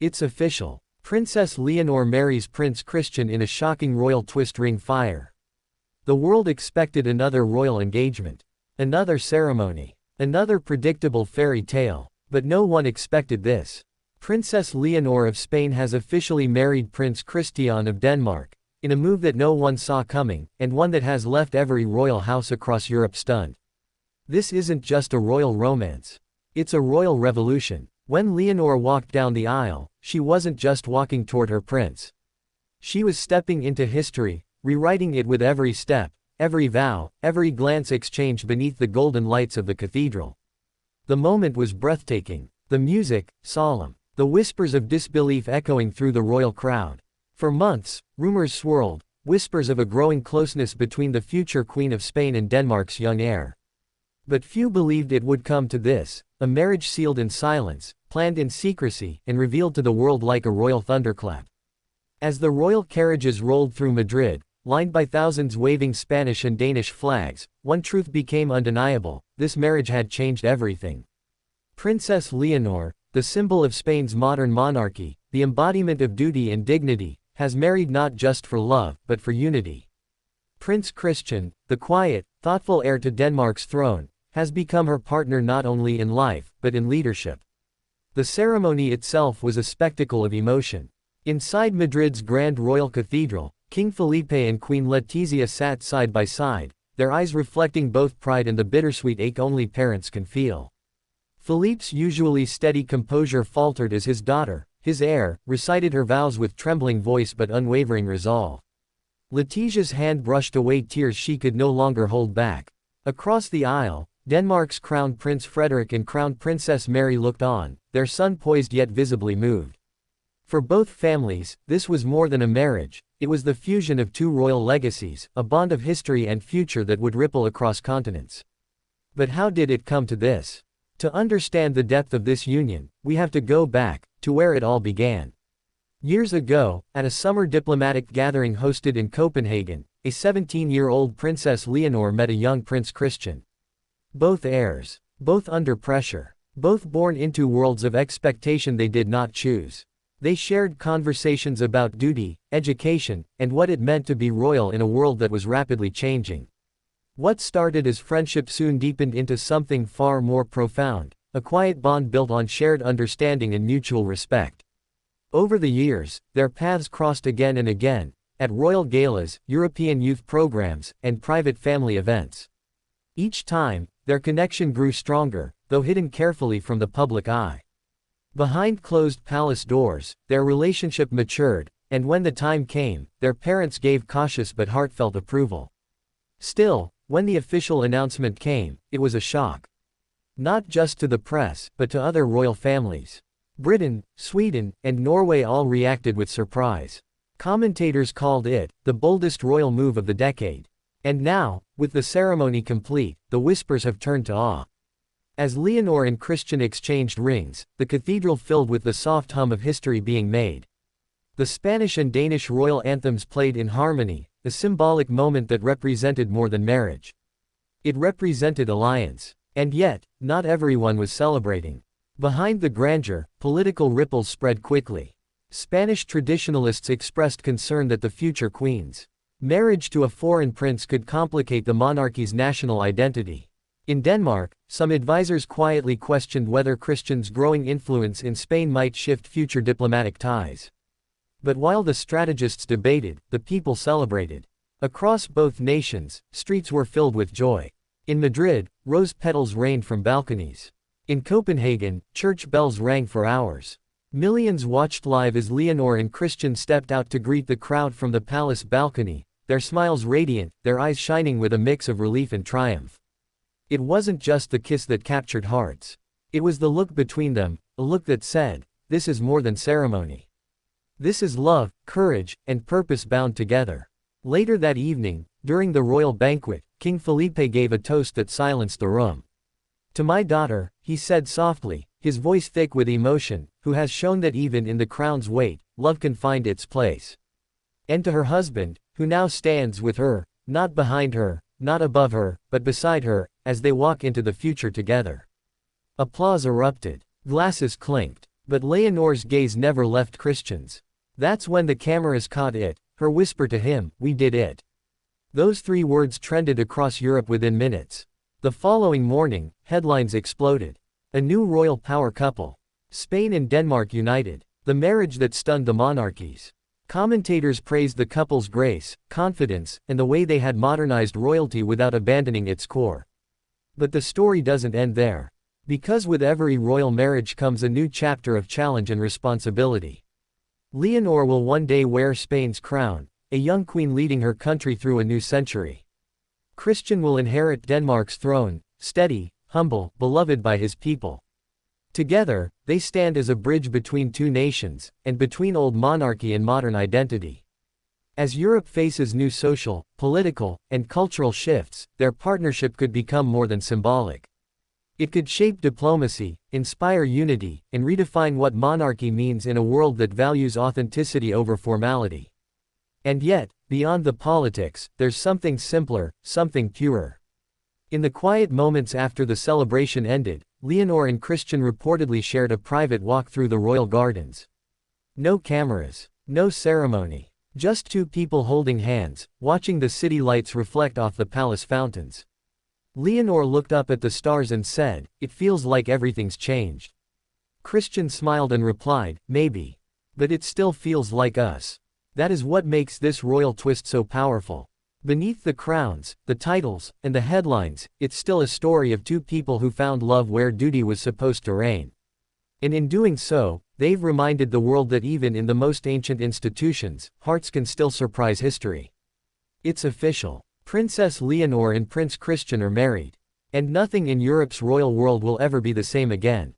It's official. Princess Leonor marries Prince Christian in a shocking royal twist. Ring fire. The world expected another royal engagement. Another ceremony. Another predictable fairy tale. But no one expected this. Princess Leonor of Spain has officially married Prince Christian of Denmark, in a move that no one saw coming, and one that has left every royal house across Europe stunned. This isn't just a royal romance. It's a royal revolution. When Leonor walked down the aisle, she wasn't just walking toward her prince. She was stepping into history, rewriting it with every step, every vow, every glance exchanged beneath the golden lights of the cathedral. The moment was breathtaking. The music, solemn. The whispers of disbelief echoing through the royal crowd. For months, rumors swirled, whispers of a growing closeness between the future Queen of Spain and Denmark's young heir. But few believed it would come to this, a marriage sealed in silence, planned in secrecy, and revealed to the world like a royal thunderclap. As the royal carriages rolled through Madrid, lined by thousands waving Spanish and Danish flags, one truth became undeniable: this marriage had changed everything. Princess Leonor, the symbol of Spain's modern monarchy, the embodiment of duty and dignity, has married not just for love, but for unity. Prince Christian, the quiet, thoughtful heir to Denmark's throne, has become her partner not only in life, but in leadership. The ceremony itself was a spectacle of emotion. Inside Madrid's Grand Royal Cathedral, King Felipe and Queen Letizia sat side by side, their eyes reflecting both pride and the bittersweet ache only parents can feel. Felipe's usually steady composure faltered as his daughter, his heir, recited her vows with trembling voice but unwavering resolve. Letizia's hand brushed away tears she could no longer hold back. Across the aisle, Denmark's Crown Prince Frederik and Crown Princess Mary looked on, their son poised yet visibly moved. For both families, this was more than a marriage, it was the fusion of two royal legacies, a bond of history and future that would ripple across continents. But how did it come to this? To understand the depth of this union, we have to go back to where it all began. Years ago, at a summer diplomatic gathering hosted in Copenhagen, a 17-year-old Princess Leonor met a young Prince Christian. Both heirs, both under pressure, both born into worlds of expectation they did not choose. They shared conversations about duty, education, and what it meant to be royal in a world that was rapidly changing. What started as friendship soon deepened into something far more profound, a quiet bond built on shared understanding and mutual respect. Over the years, their paths crossed again and again, at royal galas, European youth programs, and private family events. Each time, their connection grew stronger, though hidden carefully from the public eye. Behind closed palace doors, their relationship matured, and when the time came, their parents gave cautious but heartfelt approval. Still, when the official announcement came, it was a shock. Not just to the press, but to other royal families. Britain, Sweden, and Norway all reacted with surprise. Commentators called it the boldest royal move of the decade. And now, with the ceremony complete, the whispers have turned to awe. As Leonor and Christian exchanged rings, the cathedral filled with the soft hum of history being made. The Spanish and Danish royal anthems played in harmony, a symbolic moment that represented more than marriage. It represented alliance. And yet, not everyone was celebrating. Behind the grandeur, political ripples spread quickly. Spanish traditionalists expressed concern that the future queen's marriage to a foreign prince could complicate the monarchy's national identity. In Denmark, some advisors quietly questioned whether Christian's growing influence in Spain might shift future diplomatic ties. But while the strategists debated, the people celebrated. Across both nations, streets were filled with joy. In Madrid, rose petals rained from balconies. In Copenhagen, church bells rang for hours. Millions watched live as Leonor and Christian stepped out to greet the crowd from the palace balcony, their smiles radiant, their eyes shining with a mix of relief and triumph. It wasn't just the kiss that captured hearts. It was the look between them, a look that said, "This is more than ceremony. This is love, courage, and purpose bound together." Later that evening, during the royal banquet, King Felipe gave a toast that silenced the room. "To my daughter," he said softly, his voice thick with emotion, "who has shown that even in the crown's weight, love can find its place. And to her husband, who now stands with her, not behind her, not above her, but beside her, as they walk into the future together." Applause erupted. Glasses clinked. But Leonor's gaze never left Christian's. That's when the cameras caught it, her whisper to him, "We did it." Those 3 words trended across Europe within minutes. The following morning, headlines exploded. A new royal power couple. Spain and Denmark united. The marriage that stunned the monarchies. Commentators praised the couple's grace, confidence, and the way they had modernized royalty without abandoning its core. But the story doesn't end there. Because with every royal marriage comes a new chapter of challenge and responsibility. Leonor will one day wear Spain's crown, a young queen leading her country through a new century. Christian will inherit Denmark's throne, steady, humble, beloved by his people. Together, they stand as a bridge between 2 nations, and between old monarchy and modern identity. As Europe faces new social, political, and cultural shifts, their partnership could become more than symbolic. It could shape diplomacy, inspire unity, and redefine what monarchy means in a world that values authenticity over formality. And yet, beyond the politics, there's something simpler, something purer. In the quiet moments after the celebration ended, Leonor and Christian reportedly shared a private walk through the royal gardens. No cameras, no ceremony, just 2 people holding hands, watching the city lights reflect off the palace fountains. Leonor looked up at the stars and said, "It feels like everything's changed." Christian smiled and replied, "Maybe. But it still feels like us." That is what makes this royal twist so powerful. Beneath the crowns, the titles, and the headlines, it's still a story of 2 people who found love where duty was supposed to reign. And in doing so, they've reminded the world that even in the most ancient institutions, hearts can still surprise history. It's official. Princess Leonor and Prince Christian are married. And nothing in Europe's royal world will ever be the same again.